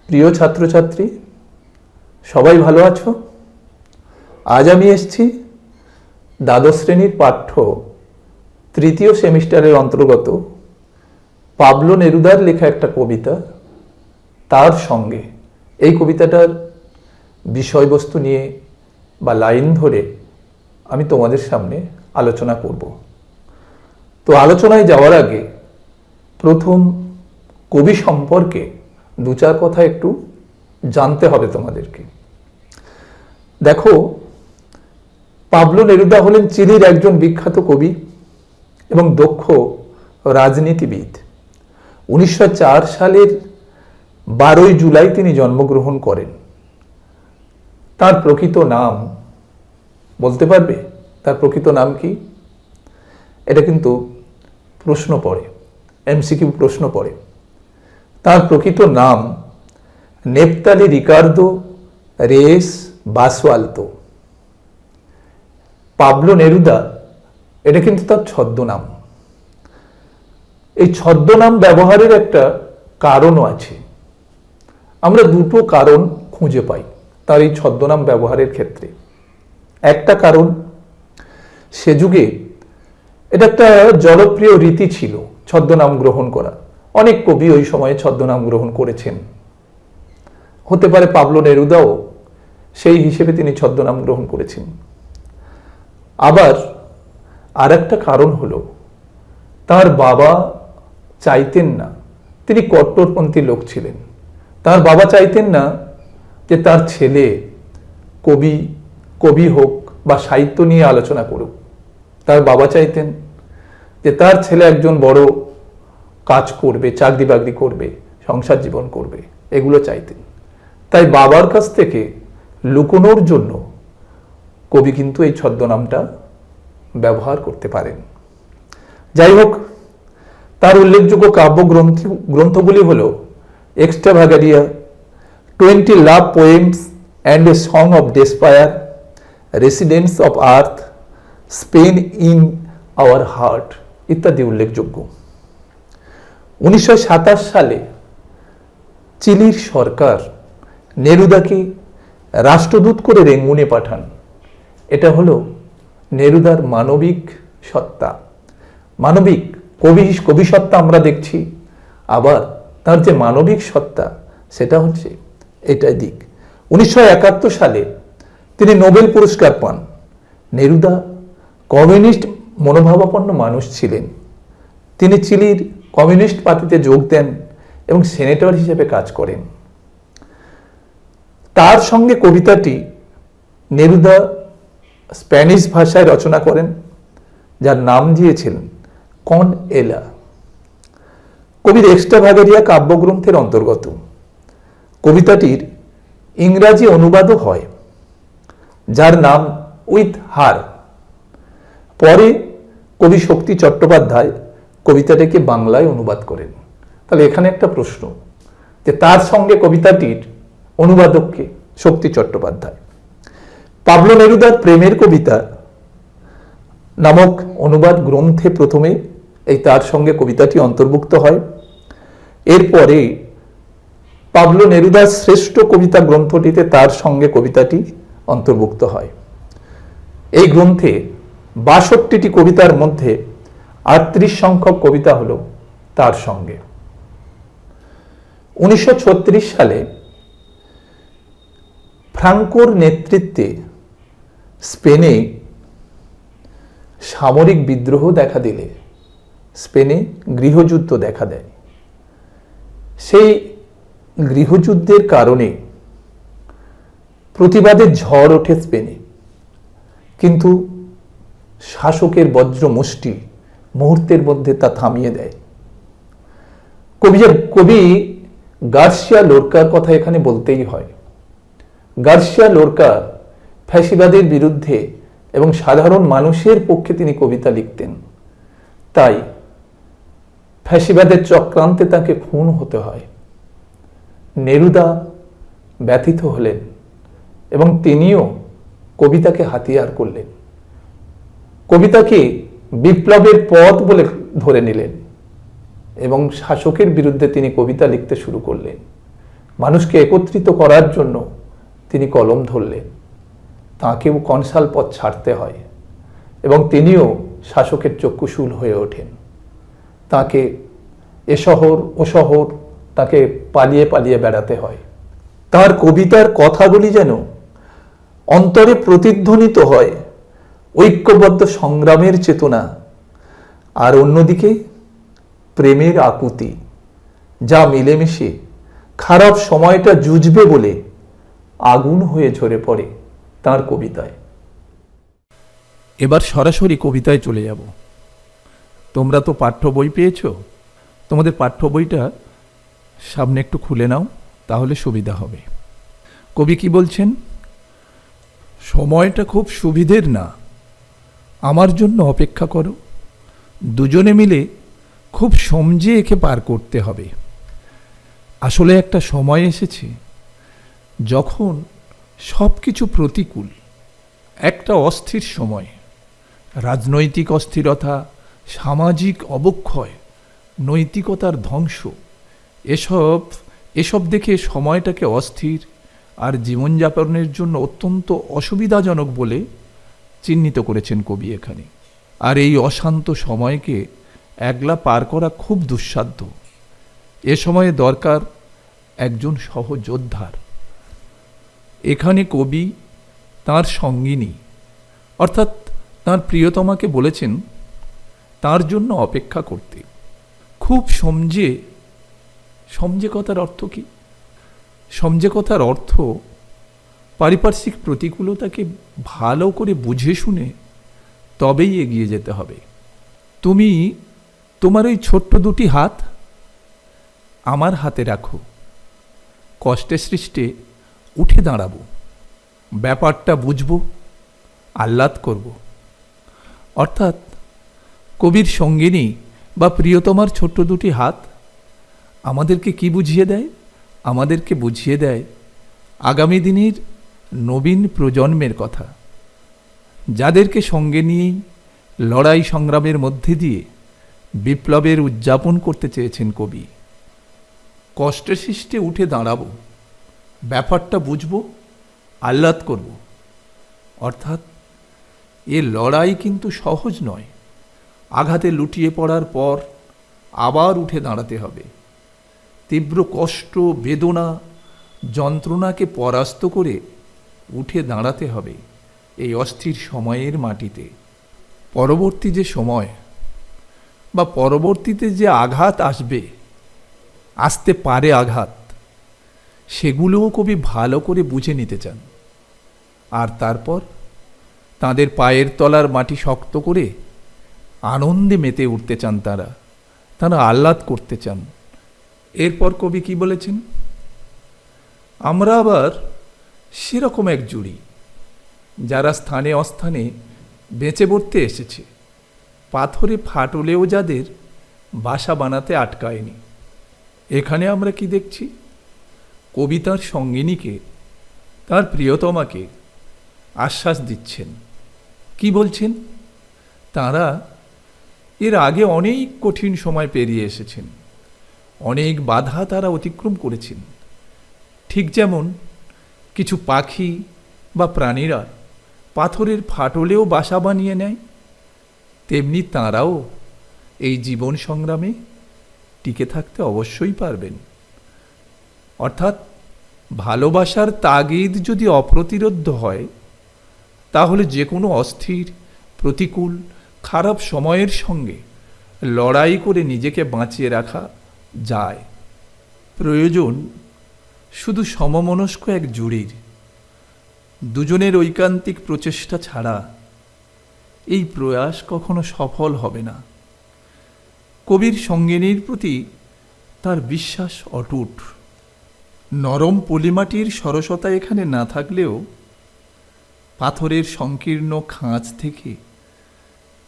প্রিয় ছাত্রছাত্রী, সবাই ভালো আছো? আজ আমি এসেছি দ্বাদশ শ্রেণীর পাঠ্য তৃতীয় সেমিস্টারের অন্তর্গত পাবলো নেরুদার লেখা একটা কবিতা, তার সঙ্গে এই কবিতাটার বিষয়বস্তু নিয়ে বা লাইন ধরে আমি তোমাদের সামনে আলোচনা করব। তো আলোচনায় যাওয়ার আগে প্রথম কবি সম্পর্কে দু চার কথা একটু জানতে হবে তোমাদেরকে। দেখো, পাবলো নেরুদা হলেন চিলির একজন বিখ্যাত কবি এবং দক্ষ রাজনীতিবিদ। 1904 সালের 12 জুলাই তিনি জন্মগ্রহণ করেন। তার প্রকৃত নাম বলতে পারবে? তার প্রকৃত নাম কি? এটা কিন্তু প্রশ্ন পড়ে, এমসিকিউ প্রশ্ন পড়ে। তার প্রকৃত নাম নেপতালি রিকার্দো রেস বাসওয়ালতো। পাবলো নেরুদা, এটা কিন্তু তার ছদ্মনাম। এই ছদ্মনাম ব্যবহারের একটা কারণও আছে। আমরা দুটো কারণ খুঁজে পাই তার এই ছদ্মনাম ব্যবহারের ক্ষেত্রে। একটা কারণ, সে যুগে এটা একটা জনপ্রিয় রীতি ছিল ছদ্মনাম গ্রহণ করা। অনেক কবি ওই সময়ে ছদ্মনাম গ্রহণ করেছেন। হতে পারে পাবলো নেরুদাও সেই হিসেবে তিনি ছদ্মনাম গ্রহণ করেছেন। আবার আর একটা কারণ হলো, তার বাবা চাইতেন না, তিনি কট্টরপন্থী লোক ছিলেন। তার বাবা চাইতেন না যে তার ছেলে কবি হোক বা সাহিত্য নিয়ে আলোচনা করুক। তার বাবা চাইতেন যে তার ছেলে একজন বড় কাজ করবে, চাকরি বাকরি করবে, সংসার জীবন করবে, এগুলো চাইতেন। তাই বাবার কাছ থেকে লুকোনোর জন্য কবি কিন্তু এই ছদ্মনামটা ব্যবহার করতে পারেন। যাই হোক, তার উল্লেখযোগ্য কাব্য গ্রন্থগুলি হল Extravagaria, 20 love poems and a song of despair, residence of earth, Spain in our heart ইত্যাদি উল্লেখযোগ্য। 1927 সালে চিলির সরকার নেরুদাকে রাষ্ট্রদূত করে রেঙ্গুনে পাঠান। এটা হলো নেরুদার মানবিক সত্তা। মানবিক কবি সত্তা আমরা দেখছি, আবার তার যে মানবিক সত্তা সেটা হচ্ছে এটাই দিক। 1971 সালে তিনি নোবেল পুরস্কার পান। নেরুদা কমিউনিস্ট মনোভাবাপন্ন মানুষ ছিলেন। তিনি চিলির কমিউনিস্ট পার্টিতে যোগ দেন এবং সেনেটর হিসেবে কাজ করেন। তার সঙ্গে কবিতাটি নেরুদা স্প্যানিশ ভাষায় রচনা করেন, যার নাম দিয়েছিলেন কন এলা। কবির এক্সট্রাভাগারিয়া কাব্যগ্রন্থের অন্তর্গত। কবিতাটির ইংরাজি অনুবাদও হয়, যার নাম উইথ হার। পরে কবি শক্তি চট্টোপাধ্যায় কবিতাটিকে বাংলায় অনুবাদ করেন। তাহলে এখানে একটা প্রশ্ন, যে তার সঙ্গে কবিতাটির অনুবাদককে? শক্তি চট্টোপাধ্যায়। পাবলো নেরুদার প্রেমের কবিতা নামক অনুবাদ গ্রন্থে প্রথমে এই তার সঙ্গে কবিতাটি অন্তর্ভুক্ত হয়। এরপরে পাবলো নেরুদার শ্রেষ্ঠ কবিতা গ্রন্থটিতে তার সঙ্গে কবিতাটি অন্তর্ভুক্ত হয়। এই গ্রন্থে 62টি কবিতার মধ্যে 38 সংখ্যক কবিতা হল তার সঙ্গে। 1936 সালে ফ্রাঙ্কোর নেতৃত্বে স্পেনে সামরিক বিদ্রোহ দেখা দিলে স্পেনে গৃহযুদ্ধ দেখা দেয়। সেই গৃহযুদ্ধের কারণে প্রতিবাদের ঝড় ওঠে স্পেনে, কিন্তু শাসকের বজ্র মুষ্টি মুহূর্তের মধ্যে তা থামিয়ে দেয়। কবি গার্সিয়া লোরকার কথা এখানে বলতেই হয়। গার্সিয়া লোরকা ফ্যাসিবাদের বিরুদ্ধে এবং সাধারণ মানুষের পক্ষে তিনি কবিতা লিখতেন। তাই ফ্যাসিবাদের চক্রান্তে তাকে খুন হতে হয়। নেরুদা ব্যথিত হলেন এবং তিনিও কবিতাকে হাতিয়ার করলেন। কবিতাকে বিপ্লবের পথ বলে ধরে নিলেন এবং শাসকের বিরুদ্ধে তিনি কবিতা লিখতে শুরু করলেন। মানুষকে একত্রিত করার জন্য তিনি কলম ধরলেন। তাঁকেও কনসাল পদ ছাড়তে হয় এবং তিনিও শাসকের চক্ষুশূল হয়ে ওঠেন। তাকে এ শহর ও শহর তাকে পালিয়ে পালিয়ে বেড়াতে হয়। তার কবিতার কথাগুলি যেন অন্তরে প্রতিধ্বনিত হয় ঐক্যবদ্ধ সংগ্রামের চেতনা, আর অন্যদিকে প্রেমের আকুতি, যা মিলেমিশে খারাপ সময়টা জুঝবে বলে আগুন হয়ে ঝরে পড়ে তার কবিতায়। এবার সরাসরি কবিতায় চলে যাব। তোমরা তো পাঠ্য বই পেয়েছ, তোমাদের পাঠ্য বইটা সামনে একটু খুলে নাও, তাহলে সুবিধা হবে। কবি কি বলছেন? সময়টা খুব সুবিধের না, আমার জন্য অপেক্ষা করো, দুজনে মিলে খুব সমঝে একে পার করতে হবে। আসলে একটা সময় এসেছে যখন সব কিছু প্রতিকূল, একটা অস্থির সময়, রাজনৈতিক অস্থিরতা, সামাজিক অবক্ষয়, নৈতিকতার ধ্বংস, এসব দেখে সময়টাকে অস্থির আর জীবনযাপনের জন্য অত্যন্ত অসুবিধাজনক বলে চিহ্নিত করেছেন কবি এখানে। আর এই অশান্ত সময়কে একলা পার করা খুব দুঃসাধ্য। এ সময়ে দরকার একজন সহযোদ্ধার। এখানে কবি তাঁর সঙ্গিনী অর্থাৎ তাঁর প্রিয়তমাকে বলেছেন তার জন্য অপেক্ষা করতে। খুব সমঝে কথার অর্থ কি? সমঝে কথার অর্থ পারিপার্শ্বিক প্রতিকূলতাকে ভালো করে বুঝে শুনে তবেই এগিয়ে যেতে হবে। তুমি তোমার ওই ছোট্ট দুটি হাত আমার হাতে রাখো, কষ্টে সৃষ্টে উঠে দাঁড়াবো, ব্যাপারটা বুঝবো, আহ্লাদ করব। অর্থাৎ কবির সঙ্গিনী বা প্রিয়তমার ছোট্ট দুটি হাত আমাদেরকে কি বুঝিয়ে দেয়? আমাদেরকে বুঝিয়ে দেয় আগামী দিনের নবীন প্রজন্মের কথা, যাদেরকে সঙ্গে নিয়েই লড়াই সংগ্রামের মধ্যে দিয়ে বিপ্লবের উদযাপন করতে চেয়েছেন কবি। কষ্টে সৃষ্টে উঠে দাঁড়াবো, ব্যাপারটা বুঝবো, আহ্লাদ করব। অর্থাৎ এ লড়াই কিন্তু সহজ নয়। আঘাতে লুটিয়ে পড়ার পর আবার উঠে দাঁড়াতে হবে। তীব্র কষ্ট, বেদনা, যন্ত্রণাকে পরাস্ত করে উঠে দাঁড়াতে হবে এই অস্থির সময়ের মাটিতে। পরবর্তী যে সময় বা পরবর্তীতে যে আঘাত আসতে পারে আঘাত, সেগুলোও কবি ভালো করে বুঝে নিতে চান। আর তারপর তাদের পায়ের তলার মাটি শক্ত করে আনন্দে মেতে উঠতে চান তারা আহ্লাদ করতে চান। এরপর কবি কি বলেছেন? আমরা আবার সেরকম এক জুড়ি, যারা স্থানে অস্থানে বেঁচে পড়তে এসেছে, পাথরে ফাটলেও যাদের বাসা বানাতে আটকায়নি। এখানে আমরা কি দেখছি? কবি তাঁর সঙ্গিনীকে, তাঁর প্রিয়তমাকে আশ্বাস দিচ্ছেন। কি বলছেন? তাঁরা এর আগে অনেক কঠিন সময় পেরিয়ে এসেছেন, অনেক বাধা তারা অতিক্রম করেছেন। ঠিক যেমন কিছু পাখি বা প্রাণীরা পাথরের ফাটলেও বাসা বানিয়ে নেয়, তেমনি তাঁরাও এই জীবন সংগ্রামে টিকে থাকতে অবশ্যই পারবেন। অর্থাৎ ভালোবাসার তাগিদ যদি অপ্রতিরোধ্য হয়, তাহলে যে কোনো অস্থির, প্রতিকূল, খারাপ সময়ের সঙ্গে লড়াই করে নিজেকে বাঁচিয়ে রাখা যায়। প্রয়োজন শুধু সমমনস্ক এক জুড়ির। দুজনের ঐকান্তিক প্রচেষ্টা ছাড়া এই প্রয়াস কখনো সফল হবে না। কবির সঙ্গিনীর প্রতি তার বিশ্বাস অটুট। নরম পলিমাটির সরসতা এখানে না থাকলেও পাথরের সংকীর্ণ খাঁজ থেকে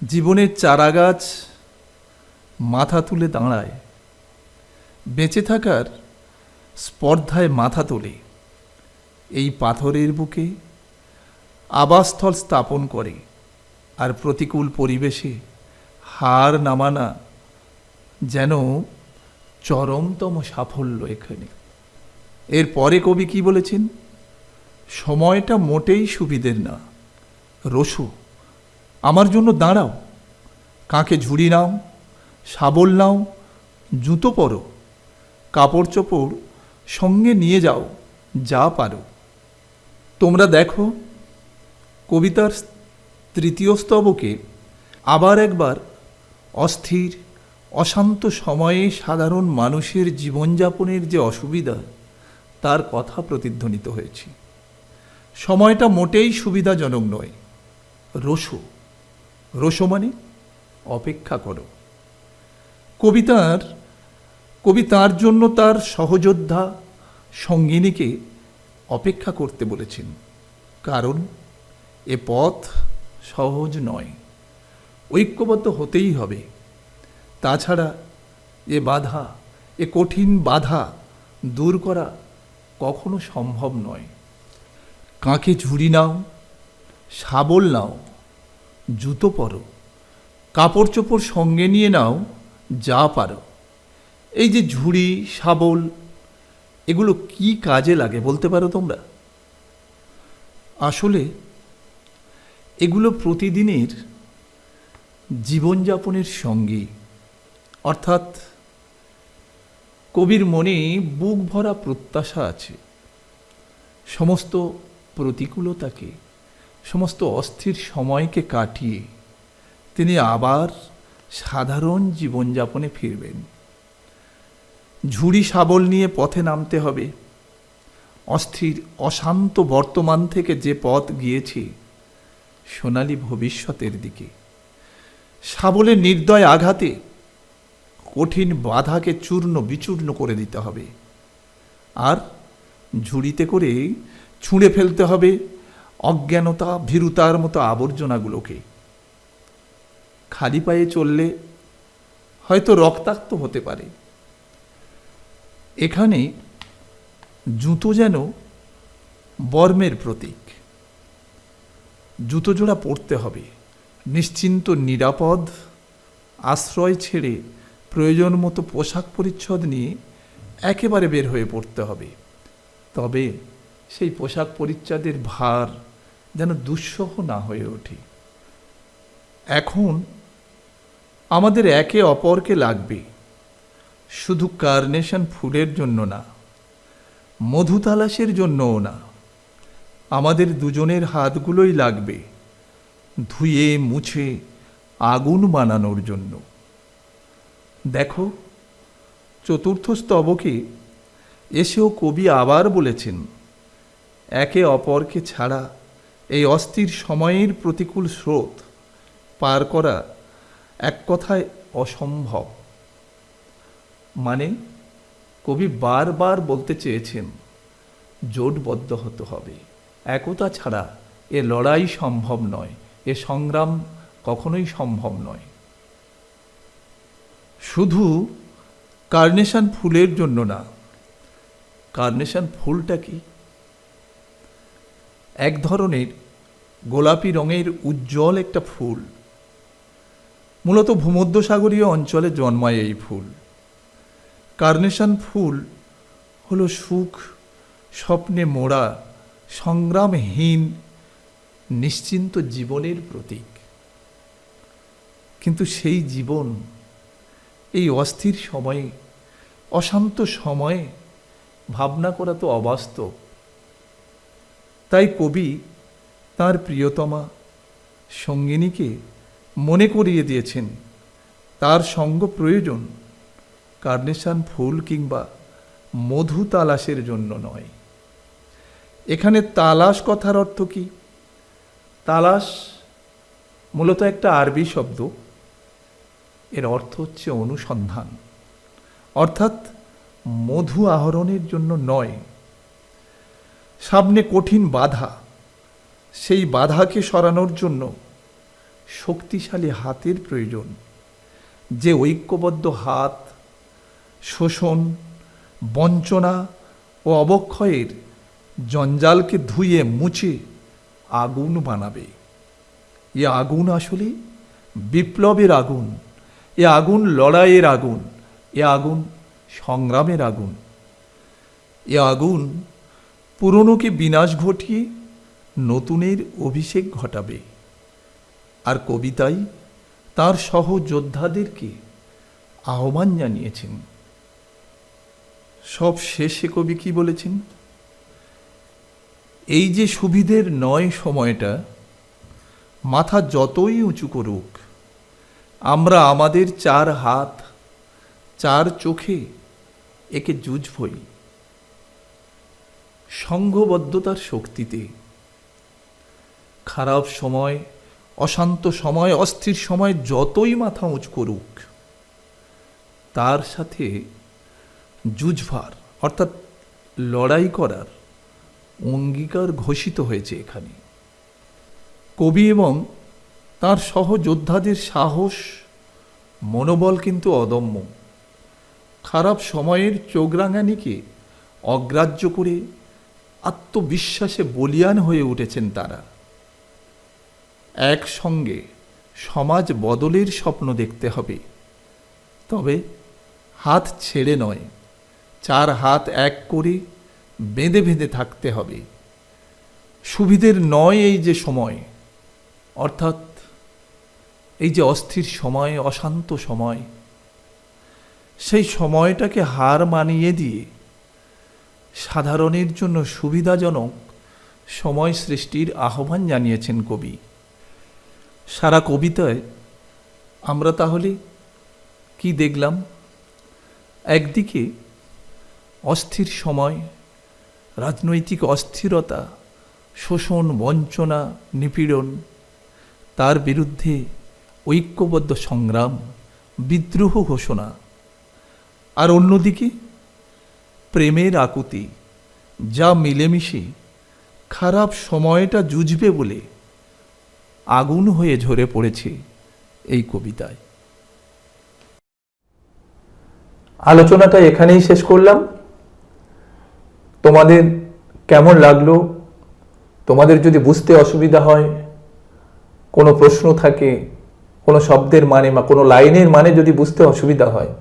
জীবনের চারাগাছ মাথা তুলে দাঁড়ায়, বেঁচে থাকার স্পর্ধায় মাথা তোলে, এই পাথরের বুকে আবাসস্থল স্থাপন করে, আর প্রতিকূল পরিবেশে হার না মানা যেন চরমতম সাফল্য এখানে। এরপরে কবি কি বলেছেন? সময়টা মোটেই সুবিধের না, রসু আমার জন্য দাঁড়াও, কাঁখে ঝুড়ি নাও, শাবল নাও, জুতো পরো, কাপড় চোপড় সঙ্গে নিয়ে যাও, যা পারো। তোমরা দেখো, কবিতার তৃতীয় স্তবকে আবার একবার অস্থির অশান্ত সময়ে সাধারণ মানুষের জীবনযাপনের যে অসুবিধা তার কথা প্রতিধ্বনিত হয়েছে। সময়টা মোটেই সুবিধাজনক নয়, রসো, রসো মানে অপেক্ষা করো। কবি তার জন্য তার সহযোদ্ধা সঙ্গিনীকে অপেক্ষা করতে বলেছেন, কারণ এ পথ সহজ নয়, ঐক্যবদ্ধ হতেই হবে। তাছাড়া এ কঠিন বাধা দূর করা কখনো সম্ভব নয়। কাঁখে ঝুড়ি নাও, শাবল নাও, জুতো পরো, কাপড় চোপড় সঙ্গে নিয়ে নাও, যা পারো। এই যে ঝুড়ি, শাবল, এগুলো কি কাজে লাগে বলতে পারো তোমরা? আসলে এগুলো প্রতিদিনের জীবনযাপনের সঙ্গী, অর্থাৎ কবির মনে বুক ভরা প্রত্যাশা আছে। সমস্ত প্রতিকূলতাকে, সমস্ত অস্থির সময়কে কাটিয়ে তিনি আবার সাধারণ জীবনযাপনে ফিরবেন। ঝুড়ি শাবল নিয়ে পথে নামতে হবে। অস্থির অশান্ত বর্তমান থেকে যে পথ গিয়েছে সোনালী ভবিষ্যতের দিকে, শাবলের নির্দয় আঘাতে কঠিন বাধাকে চূর্ণ বিচূর্ণ করে দিতে হবে, আর ঝুড়িতে করে ছুঁড়ে ফেলতে হবে অজ্ঞানতা, ভীরুতার মতো আবর্জনাগুলোকে। খালি পায়ে চললে হয়তো রক্তাক্ত হতে পারে। এখানে জুতো যেন বর্মের প্রতীক। জুতো জোড়া পরতে হবে, নিশ্চিন্ত নিরাপদ আশ্রয় ছেড়ে প্রয়োজন মতো পোশাক পরিচ্ছদ নিয়ে একেবারে বের হয়ে পড়তে হবে। তবে সেই পোশাক পরিচ্ছদের ভার যেন দুঃসহ না হয়ে ওঠে। এখন আমাদের একে অপরকে লাগবে, শুধু কার্নেশন ফুলের জন্য না, মধু তালাশের জন্যও না। আমাদের দুজনের হাতগুলোই লাগবে ধুয়ে মুছে আগুন বানানোর জন্য। দেখো, চতুর্থ স্তবকে এসেও কবি আবার বলেছেন, একে অপরকে ছাড়া এই অস্থির সময়ের প্রতিকূল স্রোত পার করা এক কথায় অসম্ভব। মানে কবি বারবার বলতে চেয়েছেন, জোটবদ্ধ হতে হবে। একতা ছাড়া এ লড়াই সম্ভব নয়, এ সংগ্রাম কখনোই সম্ভব নয়। শুধু কার্নেশন ফুলের জন্য না। কার্নেশন ফুলটা কি? এক ধরনের গোলাপি রঙের উজ্জ্বল একটা ফুল। মূলত ভূমধ্যসাগরীয় অঞ্চলে জন্মায় এই ফুল। কার্নেশন ফুল হলো সুখ স্বপ্নে মোড়া, সংগ্রামহীন নিশ্চিন্ত জীবনের প্রতীক। কিন্তু সেই জীবন এই অস্থির সময়ে, অশান্ত সময়ে ভাবনা করা তো অবাস্তব। তাই কবি তার প্রিয়তমা সঙ্গিনীকে মনে করিয়ে দিয়েছেন তার সঙ্গ প্রয়োজন কার্নেশন ফুল কিংবা মধু তালাশের জন্য নয়। এখানে তালাশ কথার অর্থ কি? তালাশ মূলত একটা আরবি শব্দ। এর অর্থ হচ্ছে অনুসন্ধান, অর্থাৎ মধু আহরণের জন্য নয়। সামনে কঠিন বাধা, সেই বাধাকে সরানোর জন্য শক্তিশালী হাতের প্রয়োজন। যে ঐক্যবদ্ধ হাত শোষণ, বঞ্চনা ও অবক্ষয়ের জঞ্জালকে ধুয়ে মুছে আগুন বানাবে। এ আগুন আসলে বিপ্লবের আগুন, এ আগুন লড়াইয়ের আগুন, এ আগুন সংগ্রামের আগুন। এ আগুন পুরনোকে বিনাশ ঘটিয়ে নতুনের অভিষেক ঘটাবে। আর কবিতায় তার সহযোদ্ধাদেরকে আহ্বান জানিয়েছেন। সব শেষে কবি কি বলেছেন? এই যে সুবিধের নয় সময়টা, মাথা যতই উঁচু করুক, আমরা আমাদের 4 হাত 4 চোখে একে যুঝবই। সংঘবদ্ধতার শক্তিতে খারাপ সময়, অশান্ত সময়, অস্থির সময় যতই মাথা উঁচু করুক, তার সাথে যুঝবার অর্থাৎ লড়াই করার অঙ্গীকার ঘোষিত হয়েছে এখানে। কবি এবং তার সহযোদ্ধাদের সাহস, মনোবল কিন্তু অদম্য। খারাপ সময়ের চোখরাঙানিকে অগ্রাহ্য করে আত্মবিশ্বাসে বলীয়ান হয়ে উঠেছেন তারা। একসঙ্গে সমাজ বদলের স্বপ্ন দেখতে হবে, তবে হাত ছেড়ে নয়, 4 হাত এক করে বেঁধে বেঁধে থাকতে হবে। সুবিধের নয় এই যে সময়, অর্থাৎ এই যে অস্থির সময়, অশান্ত সময়, সেই সময়টাকে হার মানিয়ে দিয়ে সাধারণের জন্য সুবিধাজনক সময় সৃষ্টির আহ্বান জানিয়েছেন কবি। সারা কবিতায় আমরা তাহলে কি দেখলাম? একদিকে অস্থির সময়, রাজনৈতিক অস্থিরতা, শোষণ, বঞ্চনা, নিপীড়ন, তার বিরুদ্ধে ঐক্যবদ্ধ সংগ্রাম, বিদ্রোহ ঘোষণা। আর অন্যদিকে প্রেমের আকুতি, যা মিলেমিশে খারাপ সময়টা জুঝবে বলে আগুন হয়ে ঝরে পড়েছে এই কবিতায়। আলোচনাটা এখানেই শেষ করলাম। তোমাদের কেমন লাগলো? তোমাদের যদি বুঝতে অসুবিধা হয়, কোনো প্রশ্ন থাকে, কোনো শব্দের মানে বা কোনো লাইনের মানে যদি বুঝতে অসুবিধা হয়,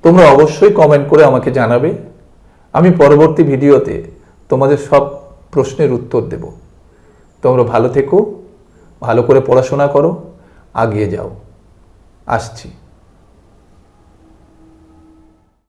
তোমরা অবশ্যই কমেন্ট করে আমাকে জানাবে। আমি পরবর্তী ভিডিওতে তোমাদের সব প্রশ্নের উত্তর দেব। তোমরা ভালো থেকো, ভালো করে পড়াশোনা করো, এগিয়ে যাও। আসছি।